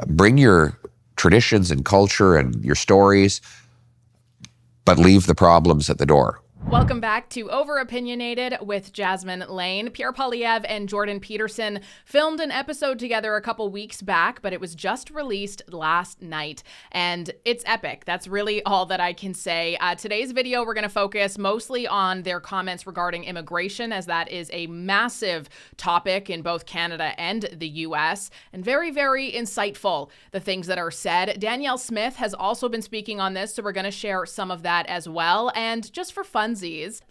Bring your traditions and culture and your stories, but leave the problems at the door. Welcome back to Over-Opinionated with Jasmine Lane. Pierre Poilievre and Jordan Peterson filmed an episode together a couple weeks back, but it was just released last night, and it's epic. That's really all that I can say. Today's video, we're going to focus mostly on their comments regarding immigration, as that is a massive topic in both Canada and the US, and very, very insightful, the things that are said. Danielle Smith has also been speaking on this, so we're going to share some of that as well. And just for fun,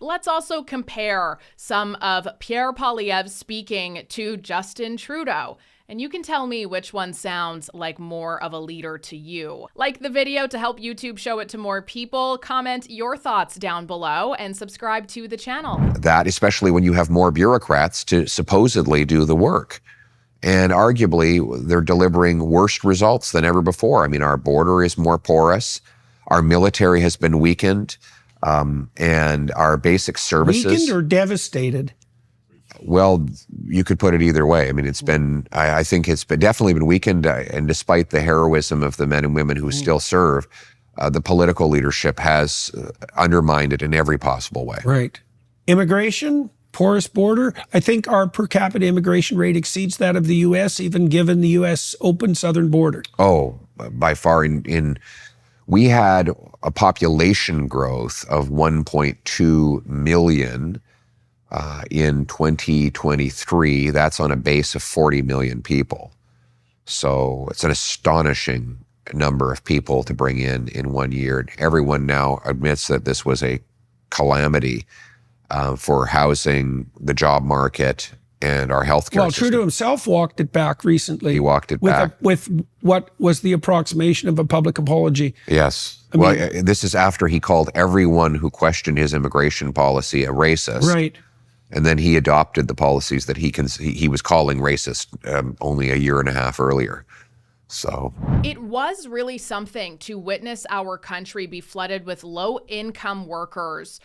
let's also compare some of Pierre Poilievre speaking to Justin Trudeau. And you can tell me which one sounds like more of a leader to you. Like the video to help YouTube show it to more people, comment your thoughts down below, and subscribe to the channel. That, especially when you have more bureaucrats to supposedly do the work. And arguably, they're delivering worse results than ever before. I mean, our border is more porous. Our military has been weakened. And our basic services. Weakened or devastated? Well, you could put it either way. I mean, it's been, I think it's been definitely been weakened. And despite the heroism of the men and women who still serve, the political leadership has undermined it in every possible way. Right. Immigration, porous border. I think our per capita immigration rate exceeds that of the U.S., even given the U.S. open southern border. Oh, by far. We had a population growth of 1.2 million in 2023. That's on a base of 40 million people. So it's an astonishing number of people to bring in 1 year. Everyone now admits that this was a calamity for housing, the job market, and our healthcare system. Trudeau himself walked it back recently. He walked it back. With what was the approximation of a public apology. Yes. This is after he called everyone who questioned his immigration policy a racist. Right. And then he adopted the policies that he was calling racist only a year and a half earlier. So it was really something to witness our country be flooded with low-income workers,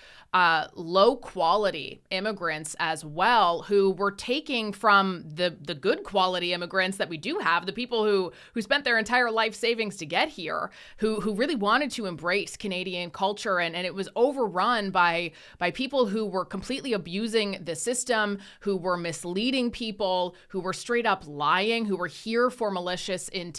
low-quality immigrants as well, who were taking from the good quality immigrants that we do have, the people who spent their entire life savings to get here, who really wanted to embrace Canadian culture, and it was overrun by people who were completely abusing the system, who were misleading people, who were straight up lying, who were here for malicious intent.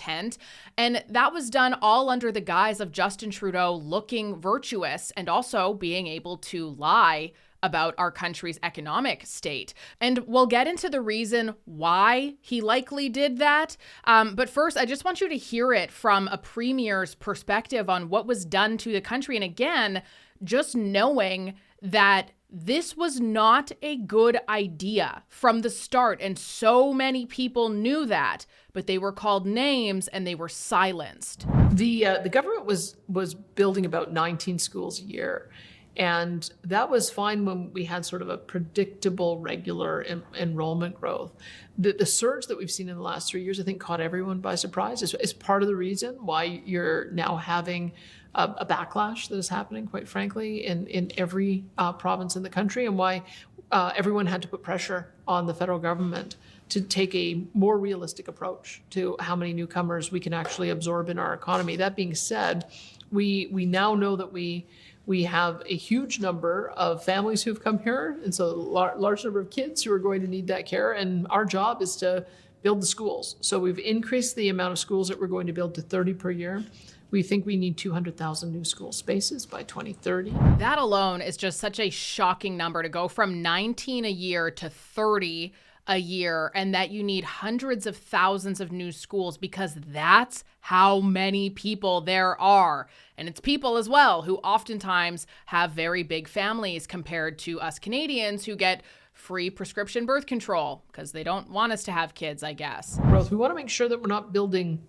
And that was done all under the guise of Justin Trudeau looking virtuous and also being able to lie about our country's economic state. And we'll get into the reason why he likely did that. But first, I just want you to hear it from a premier's perspective on what was done to the country. And again, just knowing that this was not a good idea from the start, and so many people knew that, but they were called names and they were silenced. The government was building about 19 schools a year, and that was fine when we had sort of a predictable, regular enrollment growth. The surge that we've seen in the last 3 years, I think, caught everyone by surprise. It's part of the reason why you're now having a backlash that is happening, quite frankly, in every province in the country, and why everyone had to put pressure on the federal government to take a more realistic approach to how many newcomers we can actually absorb in our economy. That being said, we now know that we have a huge number of families who've come here, and so a large number of kids who are going to need that care, and our job is to build the schools. So we've increased the amount of schools that we're going to build to 30 per year. We think we need 200,000 new school spaces by 2030. That alone is just such a shocking number, to go from 19 a year to 30 a year, and that you need hundreds of thousands of new schools, because that's how many people there are. And it's people as well who oftentimes have very big families compared to us Canadians who get free prescription birth control because they don't want us to have kids, I guess. Growth. We want to make sure that we're not building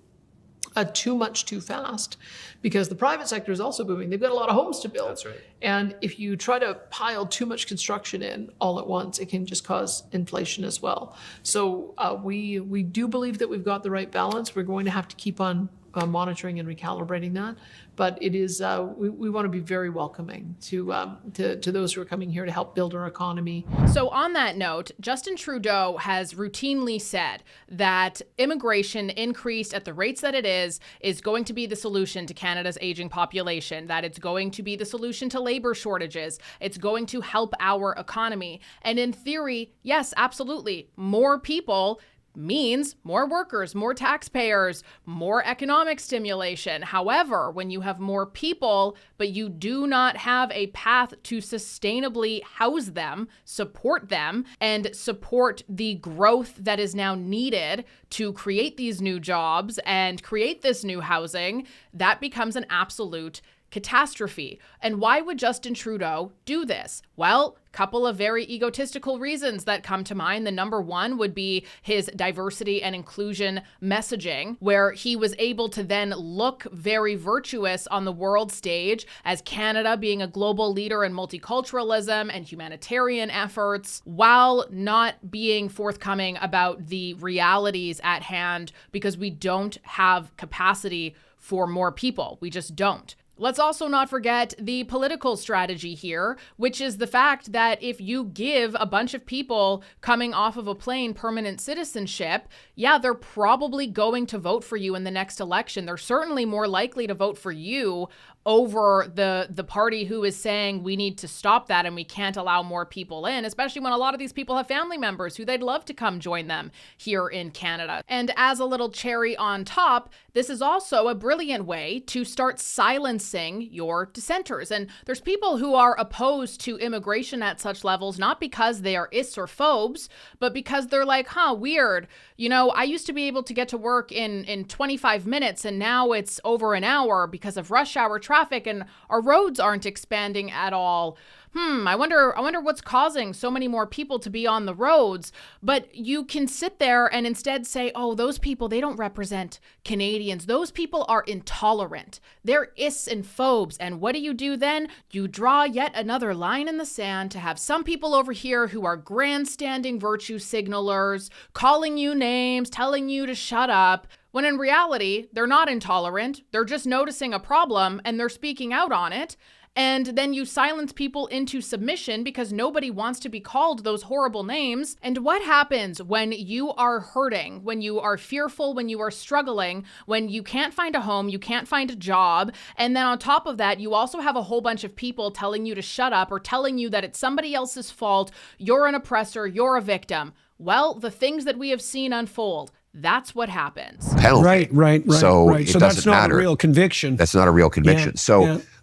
too much too fast, because the private sector is also booming. They've got a lot of homes to build. That's right. And if you try to pile too much construction in all at once, it can just cause inflation as well. So we do believe that we've got the right balance. We're going to have to keep on monitoring and recalibrating that. But it is we want to be very welcoming to those who are coming here to help build our economy. So on that note, Justin Trudeau has routinely said that immigration increased at the rates that it is going to be the solution to Canada's aging population, that it's going to be the solution to labor shortages, it's going to help our economy. And in theory, yes, absolutely, more people means more workers, more taxpayers, more economic stimulation. However, when you have more people, but you do not have a path to sustainably house them, support them, and support the growth that is now needed to create these new jobs and create this new housing, that becomes an absolute catastrophe. And why would Justin Trudeau do this? Well, couple of very egotistical reasons that come to mind. The number one would be his diversity and inclusion messaging, where he was able to then look very virtuous on the world stage as Canada being a global leader in multiculturalism and humanitarian efforts, while not being forthcoming about the realities at hand, because we don't have capacity for more people. We just don't. Let's also not forget the political strategy here, which is the fact that if you give a bunch of people coming off of a plane permanent citizenship, yeah, they're probably going to vote for you in the next election. They're certainly more likely to vote for you over the party who is saying we need to stop that and we can't allow more people in, especially when a lot of these people have family members who they'd love to come join them here in Canada. And as a little cherry on top, this is also a brilliant way to start silencing your dissenters. And there's people who are opposed to immigration at such levels, not because they are ists or phobes, but because they're like, weird. You know, I used to be able to get to work in 25 minutes and now it's over an hour because of rush hour traffic and our roads aren't expanding at all. I wonder what's causing so many more people to be on the roads. But you can sit there and instead say, oh, those people, they don't represent Canadians. Those people are intolerant. They're ists and phobes. And what do then? You draw yet another line in the sand to have some people over here who are grandstanding virtue signalers, calling you names, telling you to shut up, when in reality, they're not intolerant. They're just noticing a problem and they're speaking out on it. And then you silence people into submission because nobody wants to be called those horrible names. And what happens when you are hurting, when you are fearful, when you are struggling, when you can't find a home, you can't find a job, and then on top of that, you also have a whole bunch of people telling you to shut up or telling you that it's somebody else's fault, you're an oppressor, you're a victim. Well, the things that we have seen unfold, that's what happens. Penalty. Right. So that's not a real conviction. That's not a real conviction.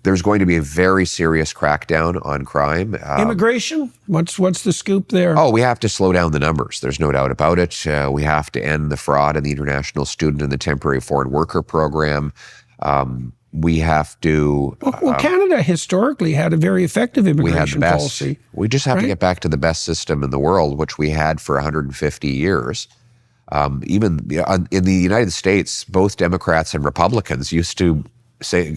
There's going to be a very serious crackdown on crime. Immigration? What's the scoop there? Oh, we have to slow down the numbers. There's no doubt about it. We have to end the fraud in the international student and the temporary foreign worker program. We have to... Well, Canada historically had a very effective immigration policy. We just have to get back to the best system in the world, which we had for 150 years. Even in the United States, both Democrats and Republicans used to say,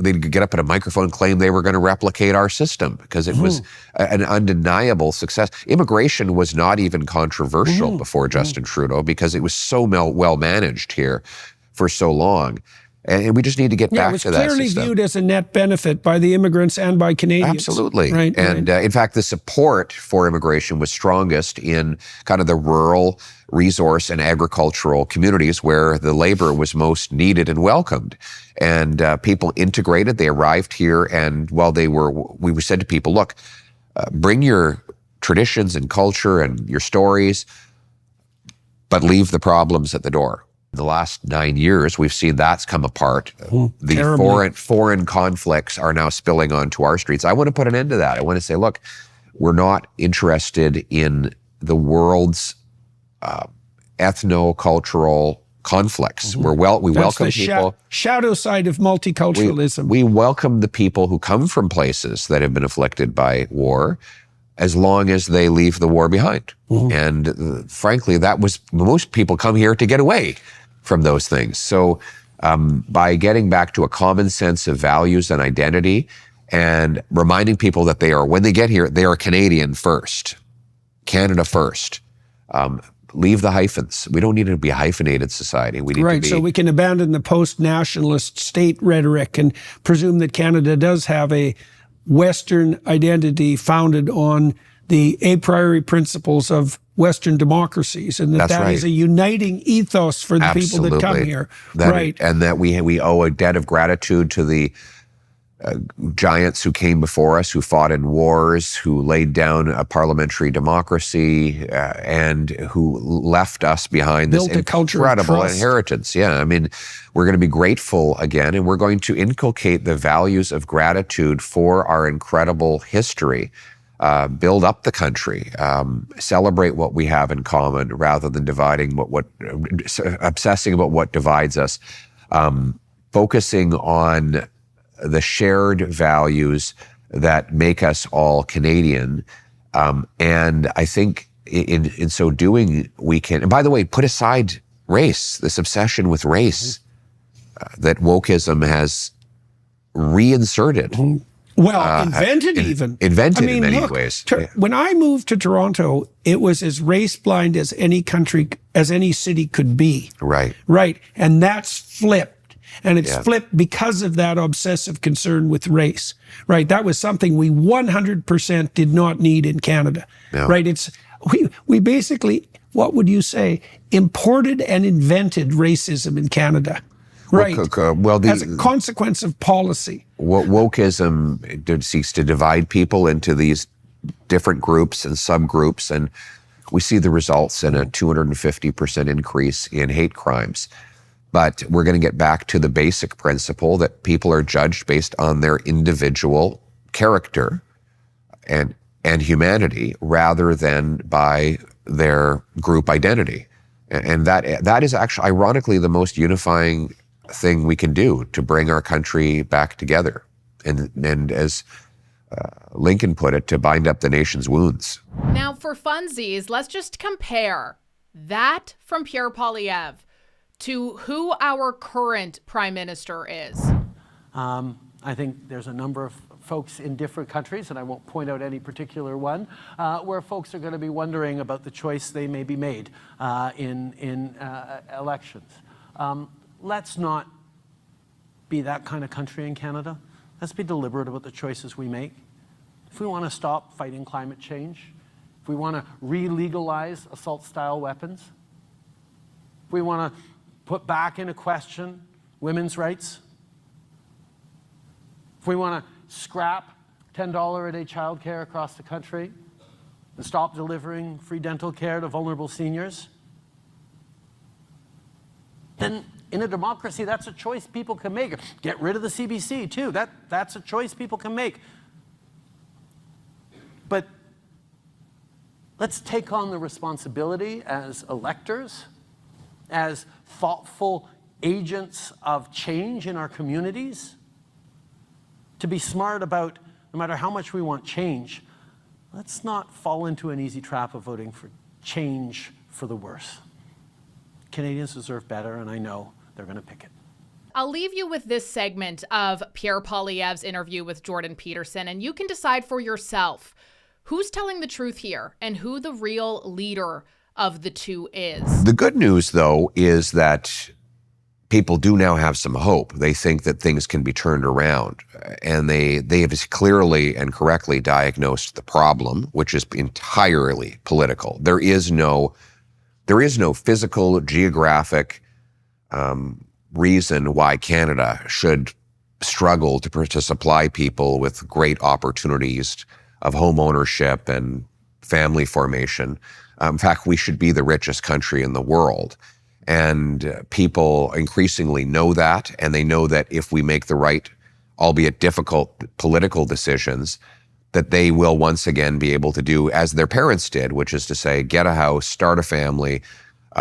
they'd get up at a microphone and claim they were going to replicate our system because it was an undeniable success. Immigration was not even controversial before Justin Trudeau because it was so well managed here for so long. And we just need to get back to that system. It was clearly viewed as a net benefit by the immigrants and by Canadians. Absolutely. In fact, the support for immigration was strongest in kind of the rural, resource, and agricultural communities where the labor was most needed and welcomed. And people integrated, they arrived here, and while we said to people, look, bring your traditions and culture and your stories, but leave the problems at the door. In the last 9 years, we've seen that's come apart. The foreign conflicts are now spilling onto our streets. I want to put an end to that. I want to say, look, we're not interested in the world's ethno-cultural conflicts. We welcome people. Shadow side of multiculturalism. We welcome the people who come from places that have been afflicted by war, as long as they leave the war behind. And frankly, most people come here to get away from those things. So by getting back to a common sense of values and identity and reminding people that when they get here, they are Canadian first, Canada first, leave the hyphens. We don't need to be a hyphenated society. We need to be... So we can abandon the post-nationalist state rhetoric and presume that Canada does have a Western identity founded on the a priori principles of Western democracies, and that right. is a uniting ethos for the people that come here. And that we owe a debt of gratitude to the giants who came before us, who fought in wars, who laid down a parliamentary democracy, and who left us behind this incredible inheritance. Yeah, I mean, we're going to be grateful again, and we're going to inculcate the values of gratitude for our incredible history. Build up the country, celebrate what we have in common rather than obsessing about what divides us, focusing on the shared values that make us all Canadian. And I think in so doing, we can, and by the way, put aside race, this obsession with race that wokeism has reinserted. Well, invented even. Invented in many ways. When I moved to Toronto, it was as race blind as any country, as any city could be. Right. Right. And that's flipped. And it's flipped because of that obsessive concern with race. Right. That was something we 100% did not need in Canada. No. Right. We basically, what would you say, imported and invented racism in Canada. Right. As a consequence of policy. Wokeism seeks to divide people into these different groups and subgroups, and we see the results in a 250% increase in hate crimes. But we're going to get back to the basic principle that people are judged based on their individual character and humanity rather than by their group identity. And that is actually, ironically, the most unifying thing we can do to bring our country back together. And as Lincoln put it, to bind up the nation's wounds. Now, for funsies, let's just compare that from Pierre Poilievre to who our current prime minister is. I think there's a number of folks in different countries, and I won't point out any particular one, where folks are going to be wondering about the choice they may be made in elections. Let's not be that kind of country in Canada. Let's be deliberate about the choices we make. If we want to stop fighting climate change, if we want to re-legalize assault-style weapons, if we want to put back into question women's rights, if we want to scrap $10 a day childcare across the country and stop delivering free dental care to vulnerable seniors, then in a democracy, that's a choice people can make. Get rid of the CBC, too. That's a choice people can make. But let's take on the responsibility as electors, as thoughtful agents of change in our communities, to be smart about, no matter how much we want change, let's not fall into an easy trap of voting for change for the worse. Canadians deserve better, and I know they're going to pick it. I'll leave you with this segment of Pierre Poilievre's interview with Jordan Peterson, and you can decide for yourself who's telling the truth here and who the real leader of the two is. The good news, though, is that people do now have some hope. They think that things can be turned around, and they have clearly and correctly diagnosed the problem, which is entirely political. There is no physical, geographic reason why Canada should struggle to supply people with great opportunities of home ownership and family formation. In fact, we should be the richest country in the world. And people increasingly know that, and they know that if we make the right, albeit difficult, political decisions, that they will once again be able to do as their parents did, which is to say, get a house, start a family,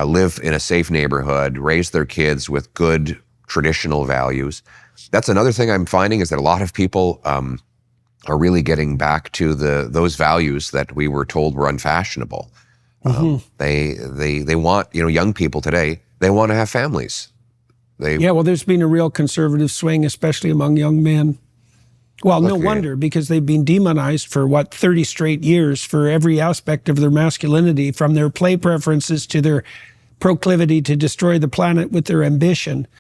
live in a safe neighborhood, raise their kids with good traditional values. That's another thing I'm finding, is that a lot of people are really getting back to those values that we were told were unfashionable. They want, young people today, they want to have families. Well, there's been a real conservative swing, especially among young men. Well, no wonder, because they've been demonized for 30 straight years for every aspect of their masculinity, from their play preferences to their proclivity to destroy the planet with their ambition.